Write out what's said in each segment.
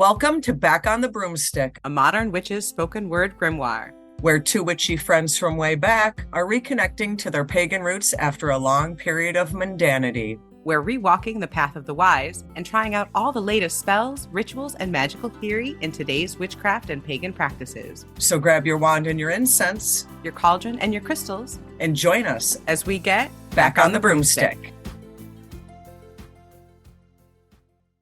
Welcome to Back on the Broomstick, a modern witch's spoken word grimoire, where two witchy friends from way back are reconnecting to their pagan roots after a long period of mundanity. We're rewalking the path of the wise and trying out all the latest spells, rituals, and magical theory in today's witchcraft and pagan practices. So grab your wand and your incense, your cauldron and your crystals, and join us as we get Back on the Broomstick.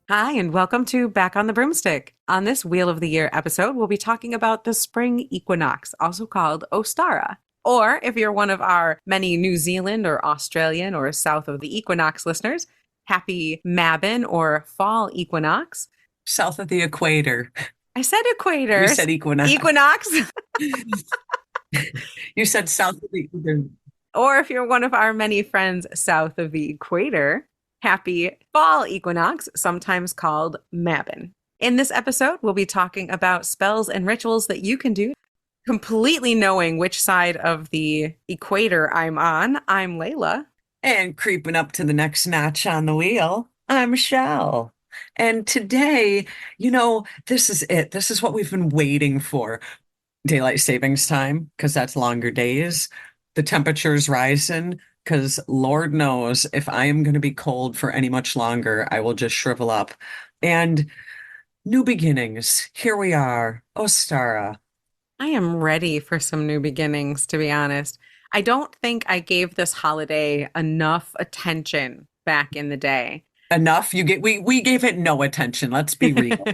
Hi, and welcome to Back on the Broomstick. On this Wheel of the Year episode, we'll be talking about the Spring Equinox, also called Ostara. Or if you're one of our many New Zealand or Australian or south of the equinox listeners, happy Mabon or fall equinox. South of the equator. I said equator. You said equinox. Equinox. You said south of the equator. Or if you're one of our many friends south of the equator, happy fall equinox, sometimes called Mabon. In this episode, we'll be talking about spells and rituals that you can do. Completely knowing which side of the equator I'm on, I'm Layla. And creeping up to the next notch on the wheel, I'm Chelle. And today, this is it. This is what we've been waiting for. Daylight savings time, because that's longer days. The temperature's rising, because Lord knows if I am going to be cold for any much longer, I will just shrivel up. And new beginnings. Here we are. Ostara. I am ready for some new beginnings, to be honest. I don't think I gave this holiday enough attention back in the day. Enough? We gave it no attention. Let's be real.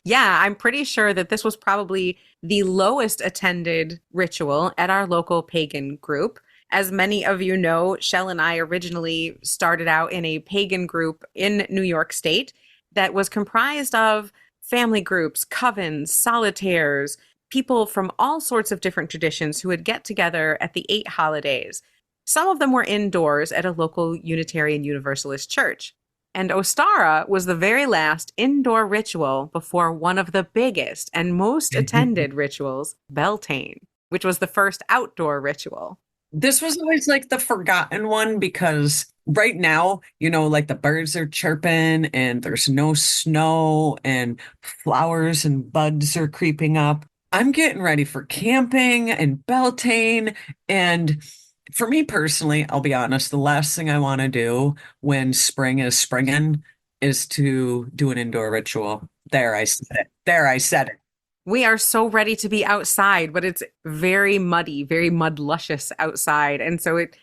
Yeah, I'm pretty sure that this was probably the lowest attended ritual at our local pagan group. As many of you know, Chelle and I originally started out in a pagan group in New York State that was comprised of family groups, covens, solitaires, people from all sorts of different traditions who would get together at the 8 holidays. Some of them were indoors at a local Unitarian Universalist church. And Ostara was the very last indoor ritual before one of the biggest and most attended rituals, Beltane, which was the first outdoor ritual. This was always like the forgotten one because right now, like the birds are chirping and there's no snow and flowers and buds are creeping up. I'm getting ready for camping and Beltane. And for me personally, I'll be honest, the last thing I want to do when spring is springing is to do an indoor ritual. There, I said it. We are so ready to be outside, but it's very muddy, very mud luscious outside. And so it's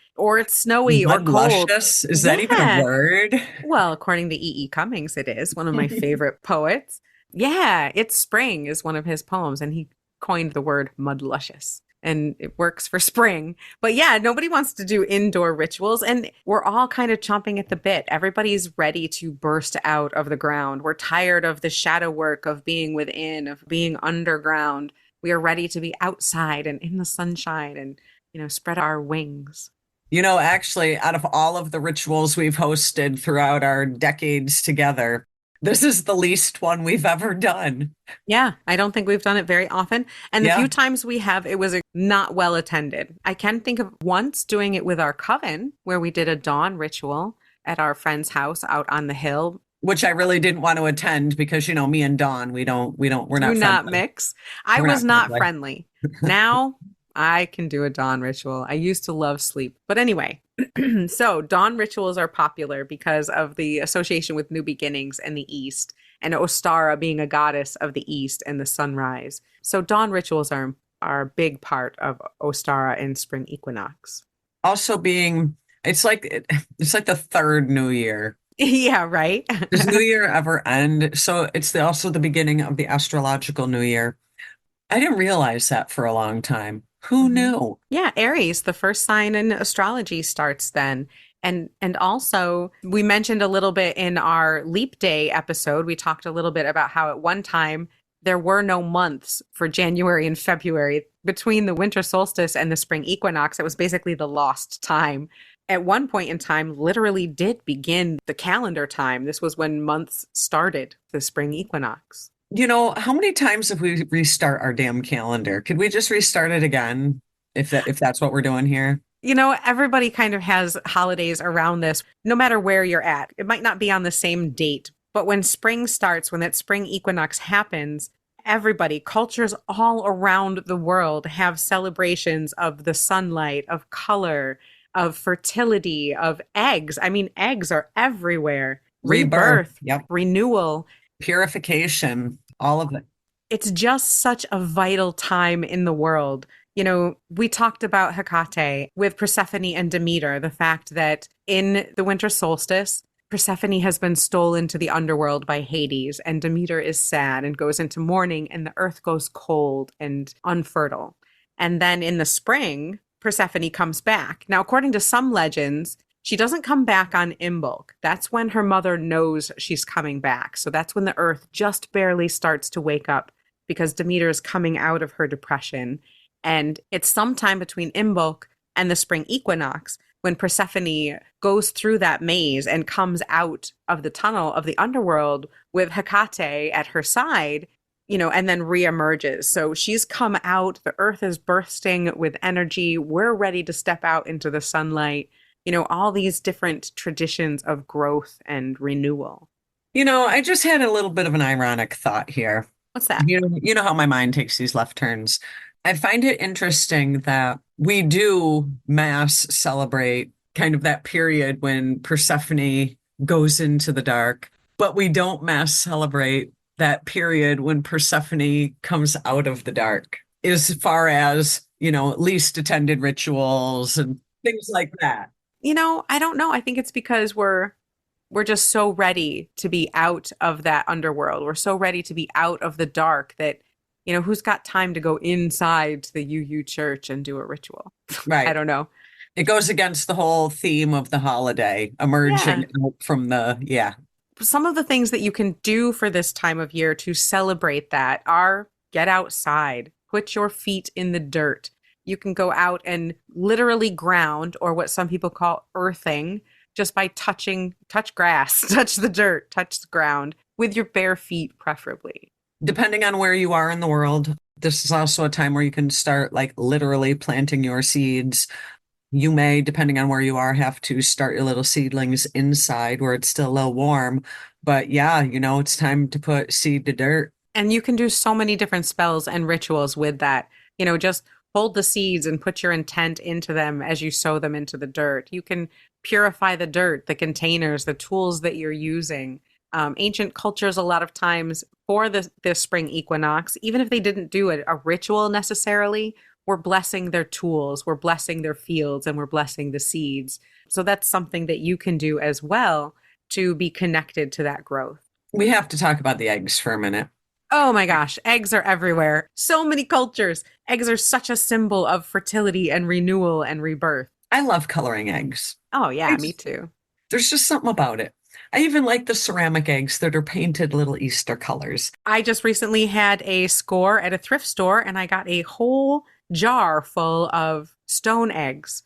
snowy or cold. Luscious? Is that even a word? Well, according to E.E. Cummings, it is one of my favorite poets. Yeah, it's spring is one of his poems, and he coined the word mud luscious. And it works for spring. But yeah, nobody wants to do indoor rituals. And we're all kind of chomping at the bit. Everybody's ready to burst out of the ground. We're tired of the shadow work of being within, of being underground. We are ready to be outside and in the sunshine and, spread our wings. Actually, out of all of the rituals we've hosted throughout our decades together, this is the least one we've ever done. Yeah, I don't think we've done it very often. And the few times we have, it was not well attended. I can think of once doing it with our coven, where we did a dawn ritual at our friend's house out on the hill. Which I really didn't want to attend because, me and Dawn, we're not friendly. Do not mix. I was not friendly. Now I can do a dawn ritual. I used to love sleep. But anyway, so dawn rituals are popular because of the association with new beginnings and the East, and Ostara being a goddess of the East and the sunrise. So dawn rituals are a big part of Ostara and Spring Equinox. Also it's like the third New Year. Yeah, right. Does New Year ever end? So it's also the beginning of the astrological New Year. I didn't realize that for a long time. Who knew? Yeah, Aries, the first sign in astrology, starts then. And also, we mentioned a little bit in our Leap Day episode, we talked a little bit about how at one time there were no months for January and February. Between the winter solstice and the spring equinox, it was basically the lost time. At one point in time, literally did begin the calendar time. This was when months started, the spring equinox. How many times have we restart our damn calendar? Could we just restart it again if that's what we're doing here? Everybody kind of has holidays around this, no matter where you're at. It might not be on the same date, But when spring starts, when that spring equinox happens, everybody, cultures all around the world have celebrations of the sunlight, of color, of fertility, of eggs. I mean, eggs are everywhere. Rebirth. Rebirth, Yep. renewal. Purification, all of it. It's just such a vital time in the world. You know, we talked about Hecate with Persephone and Demeter, the fact that in the winter solstice, Persephone has been stolen to the underworld by Hades, and Demeter is sad and goes into mourning, and the earth goes cold and unfertile. And then in the spring, Persephone comes back. Now, according to some legends, she doesn't come back on Imbolc. That's when her mother knows she's coming back. So that's when the earth just barely starts to wake up because Demeter is coming out of her depression. And it's sometime between Imbolc and the spring equinox when Persephone goes through that maze and comes out of the tunnel of the underworld with Hecate at her side, you know, and then reemerges. So she's come out, the earth is bursting with energy. We're ready to step out into the sunlight. You know, all these different traditions of growth and renewal. You know, I just had a little bit of an ironic thought here. What's that? You know how my mind takes these left turns. I find it interesting that we do mass celebrate kind of that period when Persephone goes into the dark, but we don't mass celebrate that period when Persephone comes out of the dark, as far as, you know, least attended rituals and things like that. You know, I don't know. I think it's because we're just so ready to be out of that underworld. We're so ready to be out of the dark that, you know, who's got time to go inside to the UU church and do a ritual? Right. I don't know. It goes against the whole theme of the holiday, Yeah. emerging out from yeah. Some of the things that you can do for this time of year to celebrate that are get outside, put your feet in the dirt. You can go out and literally ground, or what some people call earthing, just by touch grass, touch the dirt, touch the ground with your bare feet, preferably. Depending on where you are in the world, this is also a time where you can start like literally planting your seeds. You may, depending on where you are, have to start your little seedlings inside where it's still a little warm. But yeah, you know, it's time to put seed to dirt. And you can do so many different spells and rituals with that. You know, just hold the seeds and put your intent into them as you sow them into the dirt. You can purify the dirt, the containers, the tools that you're using. Ancient cultures, a lot of times for the spring equinox, even if they didn't do a ritual necessarily, we're blessing their tools, we're blessing their fields, and we're blessing the seeds. So that's something that you can do as well to be connected to that growth. We have to talk about the eggs for a minute. Oh my gosh, eggs are everywhere. So many cultures. Eggs are such a symbol of fertility and renewal and rebirth. I love coloring eggs. Oh yeah, me too. There's just something about it. I even like the ceramic eggs that are painted little Easter colors. I just recently had a score at a thrift store and I got a whole jar full of stone eggs,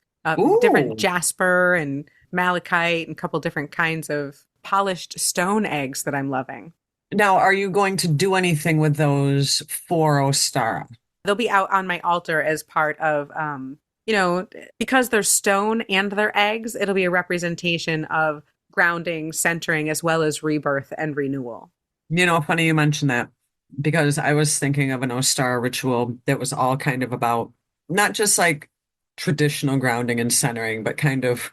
different jasper and malachite and a couple different kinds of polished stone eggs that I'm loving. Now, are you going to do anything with those for Ostara? They'll be out on my altar as part of, you know, because they're stone and they're eggs, it'll be a representation of grounding, centering, as well as rebirth and renewal. You know, funny you mentioned that because I was thinking of an Ostara ritual that was all kind of about not just like traditional grounding and centering, but kind of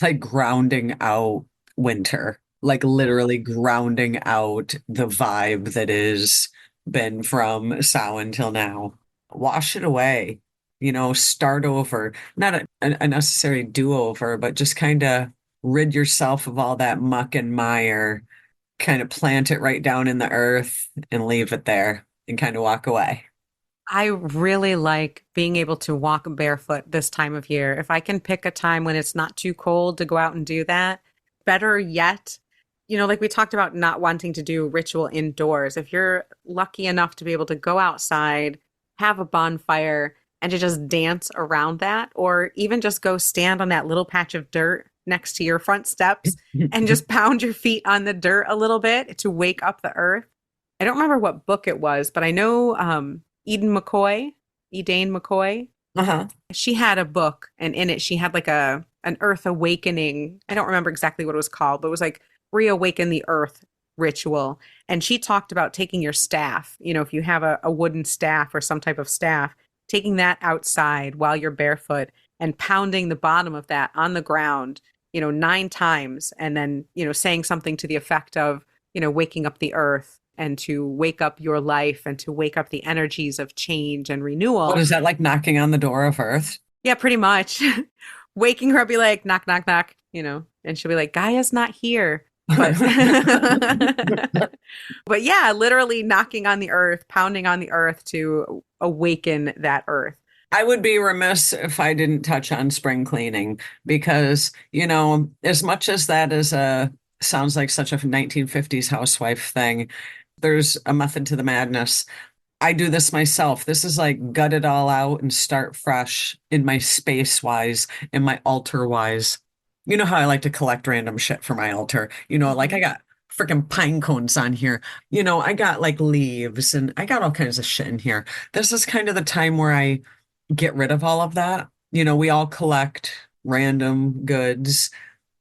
like grounding out winter, like literally grounding out the vibe that is been from Samhain till now. Wash it away, you know, start over. Not a necessary do-over, but just kind of rid yourself of all that muck and mire, kind of plant it right down in the earth and leave it there and kind of walk away. I really like being able to walk barefoot this time of year. If I can pick a time when it's not too cold to go out and do that, better yet, you know, like we talked about not wanting to do ritual indoors. If you're lucky enough to be able to go outside, have a bonfire, and to just dance around that, or even just go stand on that little patch of dirt next to your front steps and just pound your feet on the dirt a little bit to wake up the earth. I don't remember what book it was, but I know Edane McCoy. Uh-huh. She had a book, and in it she had like an earth awakening. I don't remember exactly what it was called, but it was like reawaken the earth ritual. And she talked about taking your staff, if you have a wooden staff or some type of staff, taking that outside while you're barefoot and pounding the bottom of that on the ground, 9 times, and then, saying something to the effect of, waking up the earth and to wake up your life and to wake up the energies of change and What renewal. is that, like knocking on the door of Earth? Yeah, pretty much. Waking her up, be like, knock, knock, knock, and she'll be like, Gaia's not here. But but yeah, literally knocking on the earth, pounding on the earth to awaken that earth. I would be remiss if I didn't touch on spring cleaning because, as much as that is a sounds like such a 1950s housewife thing, there's a method to the madness. I do this myself. This is like gut it all out and start fresh in my space wise, in my altar wise. You know how I like to collect random shit for my altar. Like I Mhm. got freaking pine cones on here. I got like leaves and I got all kinds of shit in here. This is kind of the time where I get rid of all of that. We all collect random goods,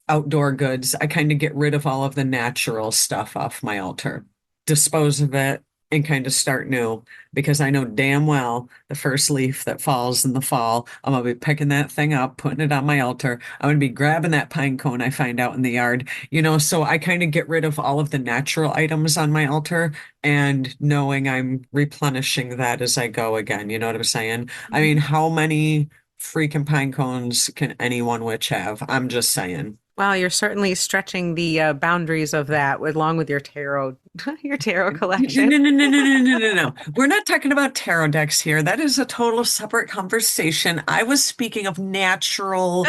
outdoor goods. I kind of get rid of all of the natural stuff off my altar, dispose of it, and kind of start new because I know damn well the first leaf that falls in the fall, I'm gonna be picking that thing up, putting it on my altar. I'm gonna be grabbing that pine cone I find out in the yard, so I kind of get rid of all of the natural items on my altar and knowing I'm replenishing that as I go again. You know what I'm saying? I mean, Mhm. how many freaking pine cones can any one witch have? I'm just saying. Well, you're certainly stretching the boundaries of that along with your tarot, your tarot No, collection. no, no, no, no, no, no, no, no. We're not talking about tarot decks here. That is a total separate conversation. I was speaking of natural,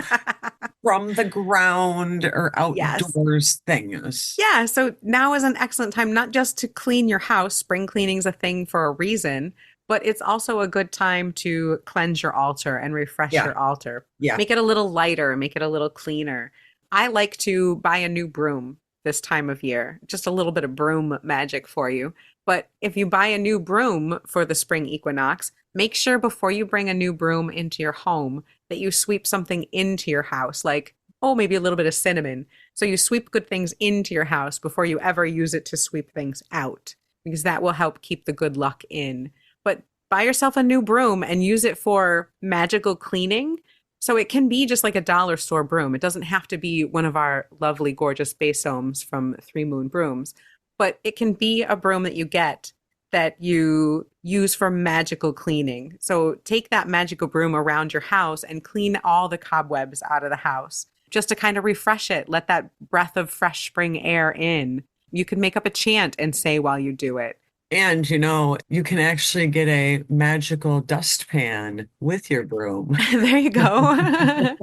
from the ground or Yes. outdoors things. Yeah, so now is an excellent time not just to clean your house. Spring cleaning's a thing for a reason, but it's also a good time to cleanse your altar and refresh Yeah, your altar. yeah. Make it a little lighter, make it a little cleaner. I like to buy a new broom this time of year. Just a little bit of broom magic for you. But if you buy a new broom for the spring equinox, make sure before you bring a new broom into your home that you sweep something into your house, like, oh, maybe a little bit of cinnamon, so you sweep good things into your house before you ever use it to sweep things out, because that will help keep the good luck in. But buy yourself a new broom and use it for magical cleaning. So it can be just like a dollar store broom. It doesn't have to be one of our lovely, gorgeous basomes from Three Moon Brooms, but it can be a broom that you get that you use for magical cleaning. So take that magical broom around your house and clean all the cobwebs out of the house just to kind of refresh it, let that breath of fresh spring air in. You can make up a chant and say while you do it. And you can actually get a magical dustpan with your broom. There you go.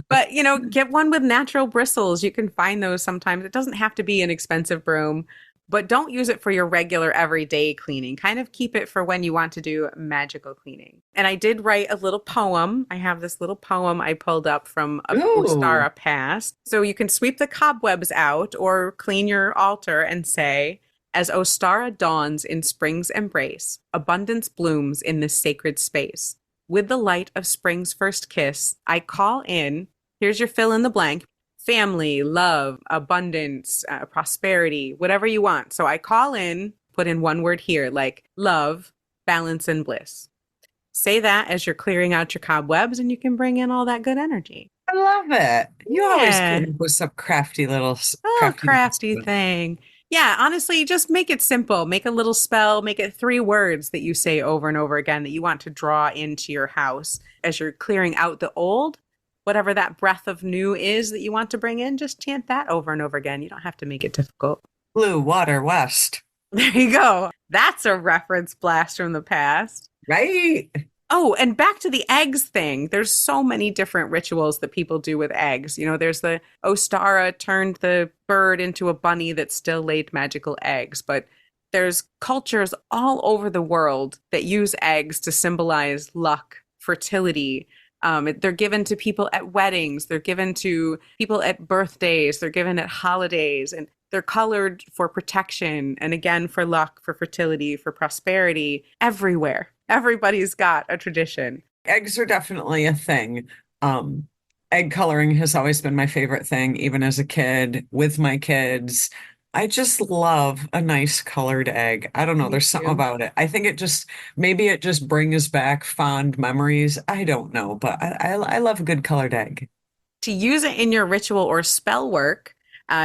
But, get one with natural bristles. You can find those sometimes. It doesn't have to be an expensive broom, but don't use it for your regular everyday cleaning. Kind of keep it for when you want to do magical cleaning. And I did write a little poem. I have this little poem I pulled up from a Ooh. Ostara past. So you can sweep the cobwebs out or clean your altar and say, as Ostara dawns in spring's embrace, abundance blooms in this sacred space. With the light of spring's first kiss, I call in, here's your fill in the blank, family, love, abundance, prosperity, whatever you want. So I call in, put in one word here, like love, balance, and bliss. Say that as you're clearing out your cobwebs, and you can bring in all that good energy. I love it. You always Yeah, come up with some crafty little a little crafty little crafty stuff. thing. Yeah, honestly, just make it simple. Make a little spell, make it 3 words that you say over and over again that you want to draw into your house as you're clearing out the old. Whatever that breath of new is that you want to bring in, just chant that over and over again. You don't have to make it difficult. Blue water west, There you go. That's a reference blast from the past. right? Oh, and back to the eggs thing. There's so many different rituals that people do with eggs. There's the Ostara turned the bird into a bunny that still laid magical eggs, but there's cultures all over the world that use eggs to symbolize luck, fertility. They're given to people at weddings, they're given to people at birthdays, they're given at holidays, and they're colored for protection and again for luck, for fertility, for prosperity, everywhere. Everybody's got a tradition. Eggs are definitely a thing. Um, Egg coloring has always been my favorite thing, even as a kid, with my kids. I just love a nice colored egg. I don't know. Me There's something too. about it. I think maybe it just brings back fond memories. I don't know, but I love a good colored egg. To use it in your ritual or spell work,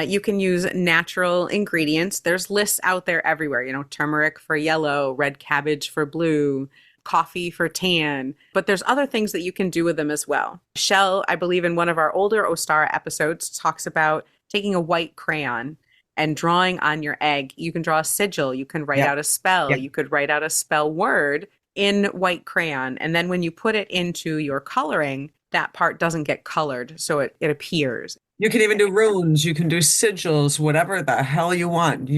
you can use natural ingredients. There's lists out there everywhere, turmeric for yellow, red cabbage for blue, coffee for tan, but there's other things that you can do with them as well. Chelle, I believe in one of our older Ostara episodes, talks about taking a white crayon and drawing on your egg. You can draw a sigil, you can write Yep. out a spell, Yep. you could write out a spell word in white crayon. And then when you put it into your coloring, that part doesn't get colored, so it appears. You can even do runes. You can do sigils, whatever the hell you want.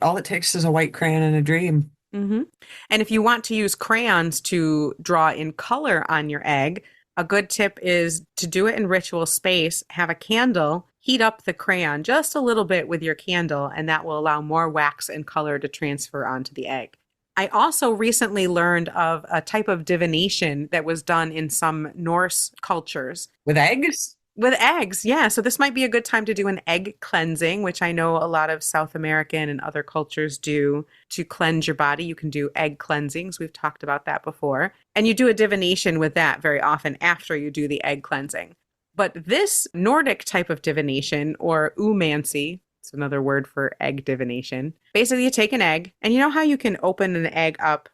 All it takes is a white crayon and a dream. Hmm. And if you want to use crayons to draw in color on your egg, a good tip is to do it in ritual space. Have a candle, heat up the crayon just a little bit with your candle, and that will allow more wax and color to transfer onto the egg. I also recently learned of a type of divination that was done in some Norse cultures With eggs? with eggs. Yeah. So this might be a good time to do an egg cleansing, which I know a lot of South American and other cultures do to cleanse your body. You can do egg cleansings. We've talked about that before. And you do a divination with that very often after you do the egg cleansing. But this Nordic type of divination, or umancy, it's another word for egg divination. Basically, you take an egg, and you know how you can open an egg up,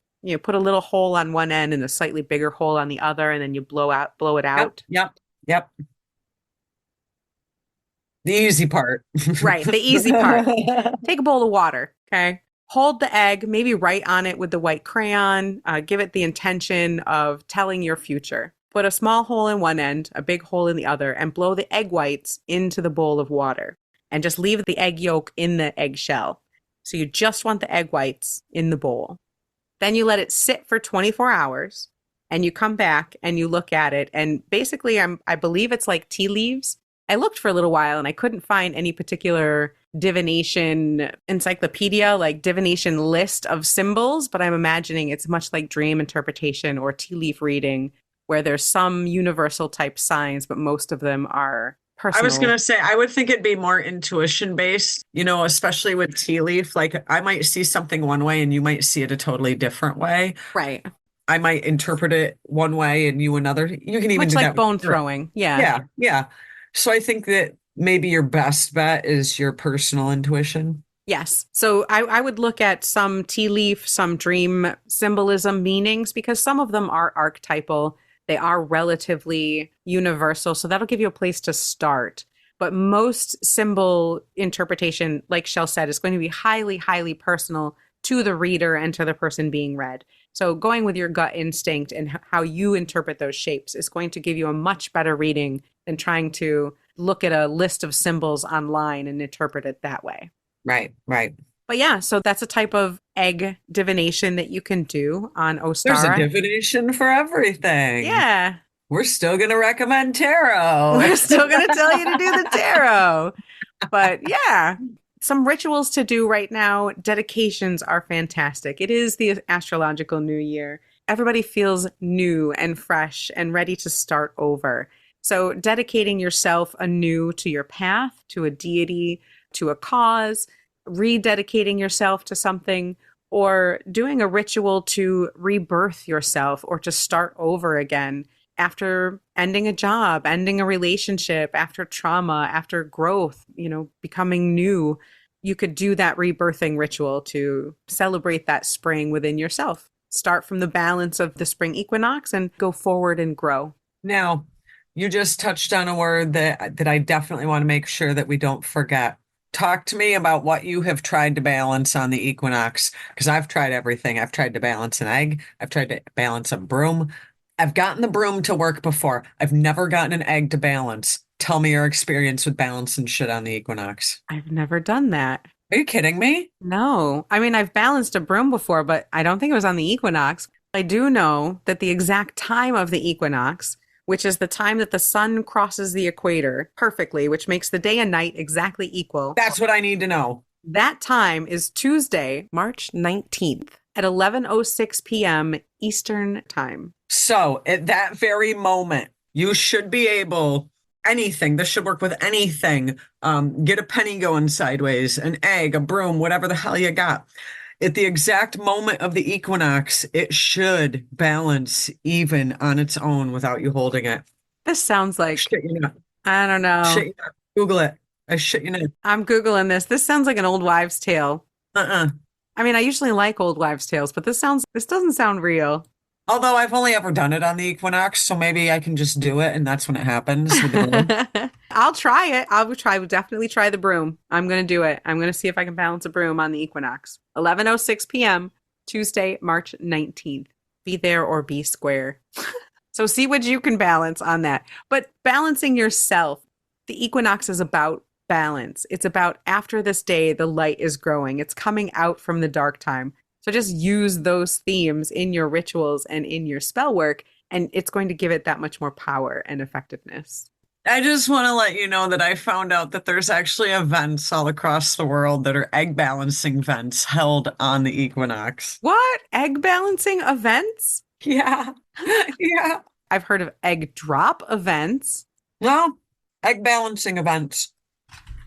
put a little hole on one end and a slightly bigger hole on the other, and then you blow it Yep. out. Yep. Yep. The easy part. Right, the easy part. Take a bowl of water, okay? Hold the egg, maybe write on it with the white crayon. Give it the intention of telling your future. Put a small hole in one end, a big hole in the other, and blow the egg whites into the bowl of water. And just leave the egg yolk in the eggshell. So you just want the egg whites in the bowl. Then you let it sit for 24 hours, and you come back and you look at it. And basically, I believe it's like tea leaves. I looked for a little while and I couldn't find any particular divination encyclopedia, like divination list of symbols, but I'm imagining it's much like dream interpretation or tea leaf reading, where there's some universal type signs, but most of them are I was personal. gonna say, I would think it'd be more intuition based, especially with tea leaf. Like I might see something one way and you might see it a totally different way. Right. I might interpret it one way and you another. You can even Much do like that with bone tarot. throwing. Yeah. Yeah, yeah. So I think that maybe your best bet is your personal intuition. Yes. So I would look at some tea leaf, some dream symbolism meanings, because some of them are archetypal. They are relatively universal. So that'll give you a place to start. But most symbol interpretation, like Chelle said, is going to be highly, highly personal to the reader and to the person being read. So going with your gut instinct and how you interpret those shapes is going to give you a much better reading than trying to look at a list of symbols online and interpret it that way. Right, right. But yeah, so that's a type of egg divination that you can do on There's a Ostara. divination for everything. Yeah, We're still going to recommend tarot. we're still going to tell you to do the tarot. But yeah, some rituals to do right now. Dedications are fantastic. It is the astrological new year. Everybody feels new and fresh and ready to start over. So, dedicating yourself anew to your path, to a deity, to a cause, rededicating yourself to something, or doing a ritual to rebirth yourself or to start over again after ending a job, ending a relationship, after trauma, after growth, becoming new. You could do that rebirthing ritual to celebrate that spring within yourself. Start from the balance of the spring equinox and go forward and grow. Now, you just touched on a word that I definitely want to make sure that we don't forget. Talk to me about what you have tried to balance on the equinox, because I've tried everything. I've tried to balance an egg. I've tried to balance a broom. I've gotten the broom to work before. I've never gotten an egg to balance. Tell me your experience with balancing shit on the equinox. I've never done that. Are you kidding me? No. I mean, I've balanced a broom before, but I don't think it was on the equinox. I do know that the exact time of the equinox, which is the time that the sun crosses the equator perfectly, which makes the day and night exactly equal, That's what I need to know. that time is Tuesday, March 19th at 11:06 p.m. Eastern Time. So at that very moment, you should be able anything. This should work with anything. Get a penny going sideways, an egg, a broom, whatever the hell you got. At the exact moment of the equinox, it should balance even on its own without you holding it. This sounds like, Shit, you know. I don't Shit, know. you know. Google it. I shit, you know. I'm Googling this. This sounds like an old wives' tale. Uh-uh. I mean, I usually like old wives' tales, but this doesn't sound real. Although I've only ever done it on the equinox, so maybe I can just do it, and that's when it happens with the broom. I'll try it. Will definitely try the broom. I'm going to do it. I'm going to see if I can balance a broom on the equinox. 11:06 p.m., Tuesday, March 19th. Be there or be square. So see what you can balance on that. But balancing yourself, the equinox is about balance. It's about after this day, the light is growing. It's coming out from the dark time. So just use those themes in your rituals and in your spell work, and it's going to give it that much more power and effectiveness. I just want to let you know that I found out that there's actually events all across the world that are egg balancing events held on the equinox. What? Egg balancing events? Yeah. Yeah. I've heard of egg drop events. Well, egg balancing events.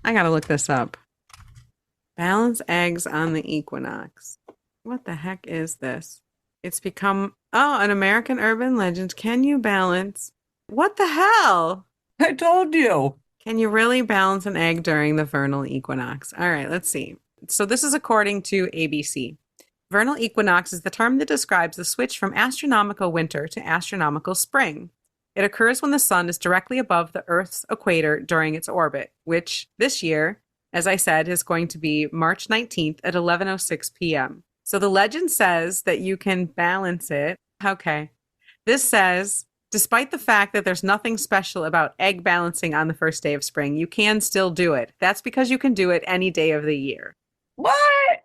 I gotta look this up. Balance eggs on the equinox. What the heck is this? It's become, oh, an American urban legend. Can you balance? What the hell? I told you. Can you really balance an egg during the vernal equinox? All right, let's see. So this is according to ABC. Vernal equinox is the term that describes the switch from astronomical winter to astronomical spring. It occurs when the sun is directly above the Earth's equator during its orbit, which this year, as I said, is going to be March 19th at 11:06 p.m. So the legend says that you can balance it. Okay. This says, despite the fact that there's nothing special about egg balancing on the first day of spring, you can still do it. That's because you can do it any day of the year. What?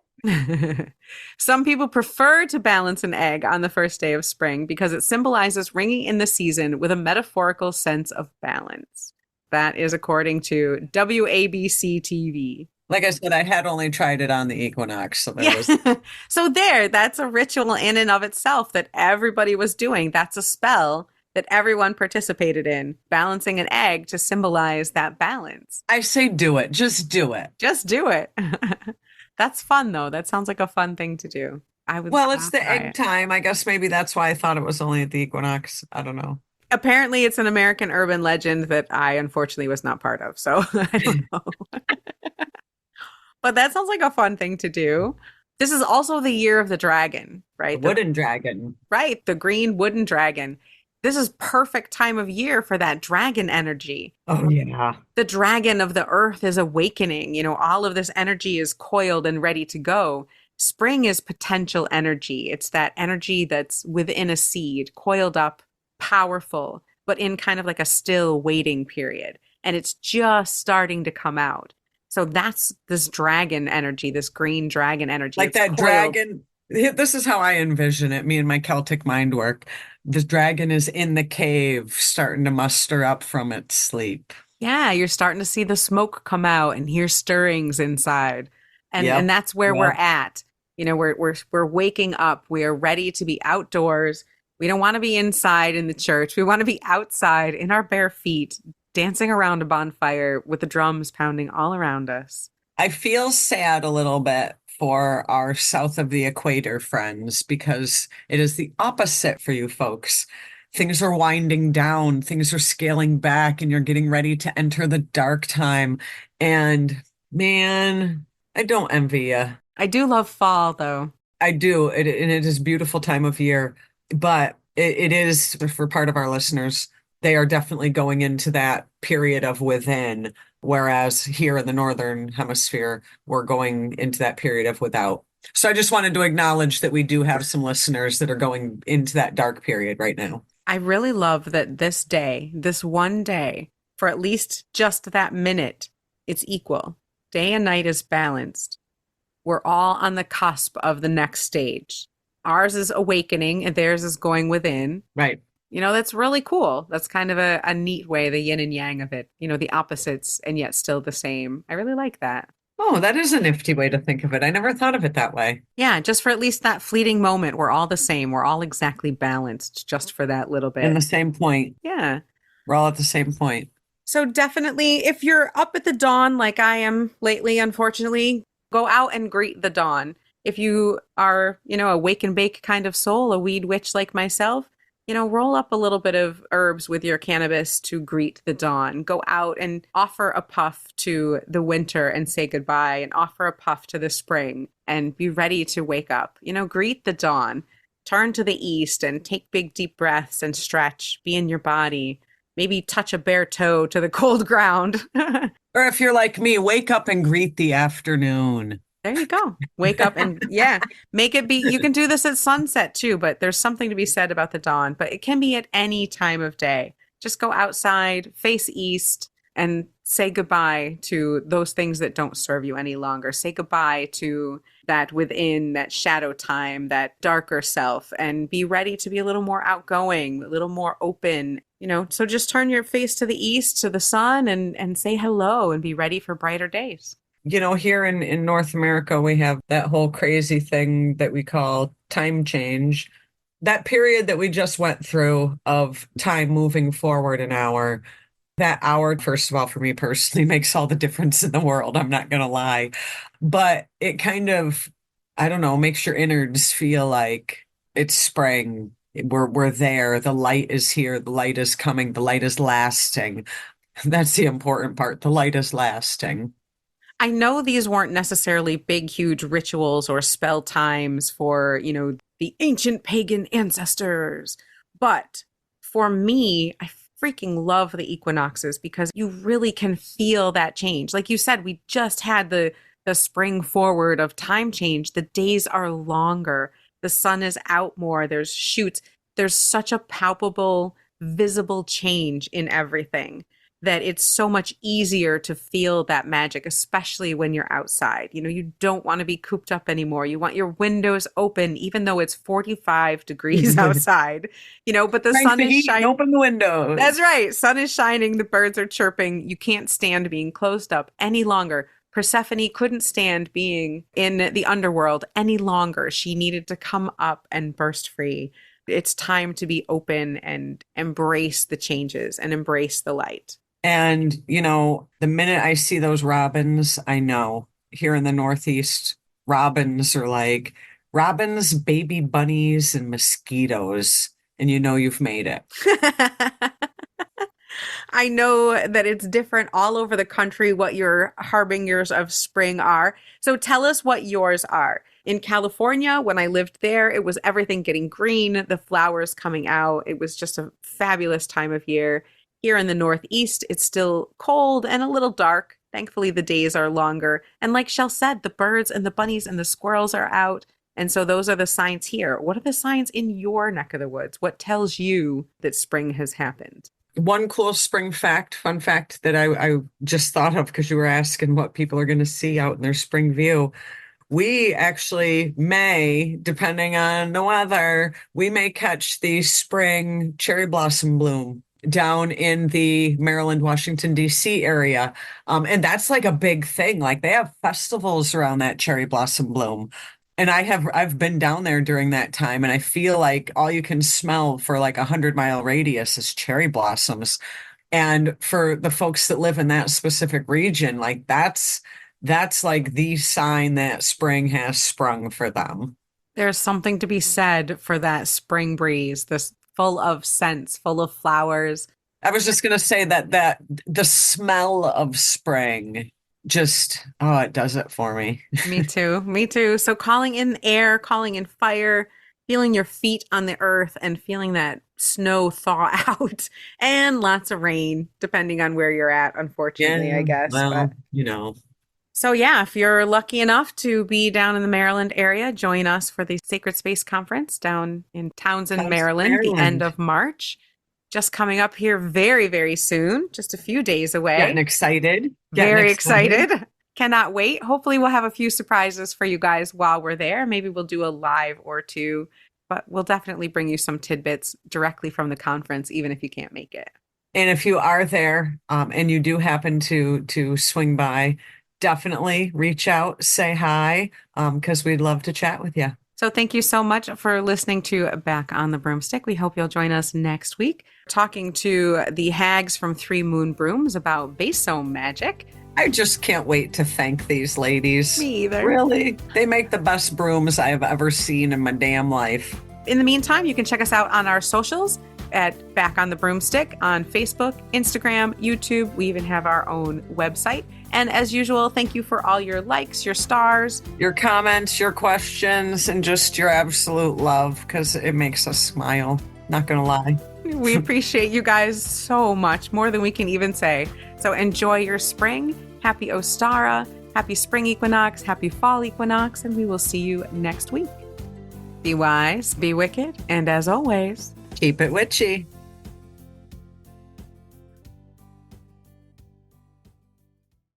Some people prefer to balance an egg on the first day of spring because it symbolizes ringing in the season with a metaphorical sense of balance. That is according to WABC TV. Like I said, I had only tried it on the equinox, so there was. Yeah. So that's a ritual in and of itself that everybody was doing. That's a spell that everyone participated in, balancing an egg to symbolize that balance. I say do it. Just do it. Just do it. That's fun, though. That sounds like a fun thing to do. Well, it's the try egg it. time. I guess maybe that's why I thought it was only at the equinox. I don't know. Apparently, it's an American urban legend that I unfortunately was not part of. So I don't know. But that sounds like a fun thing to do. This is also the year of the dragon, right? The wooden dragon. Right, the green wooden dragon. This is perfect time of year for that dragon energy. Oh, yeah. The dragon of the earth is awakening. All of this energy is coiled and ready to go. Spring is potential energy. It's that energy that's within a seed, coiled up, powerful, but in kind of like a still waiting period. And it's just starting to come out. So that's this dragon energy, this green dragon energy. Like It's that coiled. dragon. This is how I envision it, me and my Celtic mind work. The dragon is in the cave, starting to muster up from its sleep. Yeah, you're starting to see the smoke come out and hear stirrings inside. And Yep. and that's where Yep. we're at. We're waking up. We are ready to be outdoors. We don't want to be inside in the church. We want to be outside in our bare feet, dancing around a bonfire with the drums pounding all around us. I feel sad a little bit for our south of the equator friends because it is the opposite for you folks. Things are winding down, things are scaling back, and you're getting ready to enter the dark time. And man, I don't envy you. I do love fall, though. I do, and it is a beautiful time of year, but it is for part of our listeners, they are definitely going into that period of within, whereas here in the Northern Hemisphere, we're going into that period of without. So I just wanted to acknowledge that we do have some listeners that are going into that dark period right now. I really love that this day, this one day, for at least just that minute, it's equal. Day and night is balanced. We're all on the cusp of the next stage. Ours is awakening and theirs is going within. Right. That's really cool. That's kind of a neat way, the yin and yang of it. The opposites and yet still the same. I really like that. Oh, that is a nifty way to think of it. I never thought of it that way. Yeah, just for at least that fleeting moment, we're all the same. We're all exactly balanced just for that little bit. In the same point. Yeah. We're all at the same point. So definitely, if you're up at the dawn like I am lately, unfortunately, go out and greet the dawn. If you are, a wake and bake kind of soul, a weed witch like myself, roll up a little bit of herbs with your cannabis to greet the dawn. Go out and offer a puff to the winter and say goodbye, and offer a puff to the spring and be ready to wake up. Greet the dawn. Turn to the east and take big deep breaths and stretch, be in your body, maybe touch a bare toe to the cold ground. Or if you're like me, wake up and greet the afternoon. There you go. Wake up and yeah, make it be. You can do this at sunset too, but there's something to be said about the dawn, but it can be at any time of day. Just go outside, face east, and say goodbye to those things that don't serve you any longer. Say goodbye to that within, that shadow time, that darker self, and be ready to be a little more outgoing, a little more open. So just turn your face to the east, to the sun, and say hello and be ready for brighter days. Here in North America, we have that whole crazy thing that we call time change. That period that we just went through of time moving forward an hour, that hour, first of all, for me personally, makes all the difference in the world. I'm not going to lie. But it kind of, I don't know, makes your innards feel like it's spring. We're there. The light is here. The light is coming. The light is lasting. That's the important part. The light is lasting. I know these weren't necessarily big, huge rituals or spell times for, the ancient pagan ancestors. But for me, I freaking love the equinoxes because you really can feel that change. Like you said, we just had the spring forward of time change. The days are longer. The sun is out more. There's shoots. There's such a palpable, visible change in everything that it's so much easier to feel that magic, especially when you're outside. You don't want to be cooped up anymore. You want your windows open, even though it's 45 degrees outside, but the Crank sun the is heat and shining. open the windows. That's right. Sun is shining. The birds are chirping. You can't stand being closed up any longer. Persephone couldn't stand being in the underworld any longer. She needed to come up and burst free. It's time to be open and embrace the changes and embrace the light. And, the minute I see those robins, I know here in the Northeast, robins are like robins, baby bunnies, and mosquitoes. And you've made it. I know that it's different all over the country what your harbingers of spring are. So tell us what yours are. In California, when I lived there, it was everything getting green, the flowers coming out. It was just a fabulous time of year. Here in the Northeast, it's still cold and a little dark. Thankfully, the days are longer. And like Chelle said, the birds and the bunnies and the squirrels are out. And so those are the signs here. What are the signs in your neck of the woods? What tells you that spring has happened? One cool spring fun fact that I just thought of because you were asking what people are going to see out in their spring view. We actually may, depending on the weather, we may catch the spring cherry blossom bloom down in the Maryland, Washington, D.C. area. And that's like a big thing. Like they have festivals around that cherry blossom bloom. And I've been down there during that time, and I feel like all you can smell for like 100-mile radius is cherry blossoms. And for the folks that live in that specific region, like that's like the sign that spring has sprung for them. There's something to be said for that spring breeze, this full of scents, full of flowers. I was just gonna say that the smell of spring just, oh, it does it for me. Me too. Me too. So calling in air, calling in fire, feeling your feet on the earth and feeling that snow thaw out and lots of rain, depending on where you're at, unfortunately, Yeah, I guess. well, But so yeah, if you're lucky enough to be down in the Maryland area, join us for the Sacred Space Conference down in Townsend, Townsend, Maryland, the end Maryland. of March. Just coming up here very, very soon, just a few days Getting away. excited. Getting Very excited. excited. Cannot wait. Hopefully, we'll have a few surprises for you guys while we're there. Maybe we'll do a live or two, but we'll definitely bring you some tidbits directly from the conference, even if you can't make it. And if you are there, and you do happen to swing by, definitely reach out, say hi, because we'd love to chat with you. So thank you so much for listening to Back on the Broomstick. We hope you'll join us next week, talking to the hags from Three Moon Brooms about Basome magic. I just can't wait to thank these ladies. Me either. Really, they make the best brooms I have ever seen in my damn life. In the meantime, you can check us out on our socials at Back on the Broomstick on Facebook, Instagram, YouTube. We even have our own website. And as usual, thank you for all your likes, your stars, your comments, your questions, and just your absolute love, because it makes us smile. Not gonna lie. We appreciate you guys so much, more than we can even say. So enjoy your spring. Happy Ostara. Happy Spring Equinox. Happy Fall Equinox. And we will see you next week. Be wise, be wicked, and as always, keep it witchy.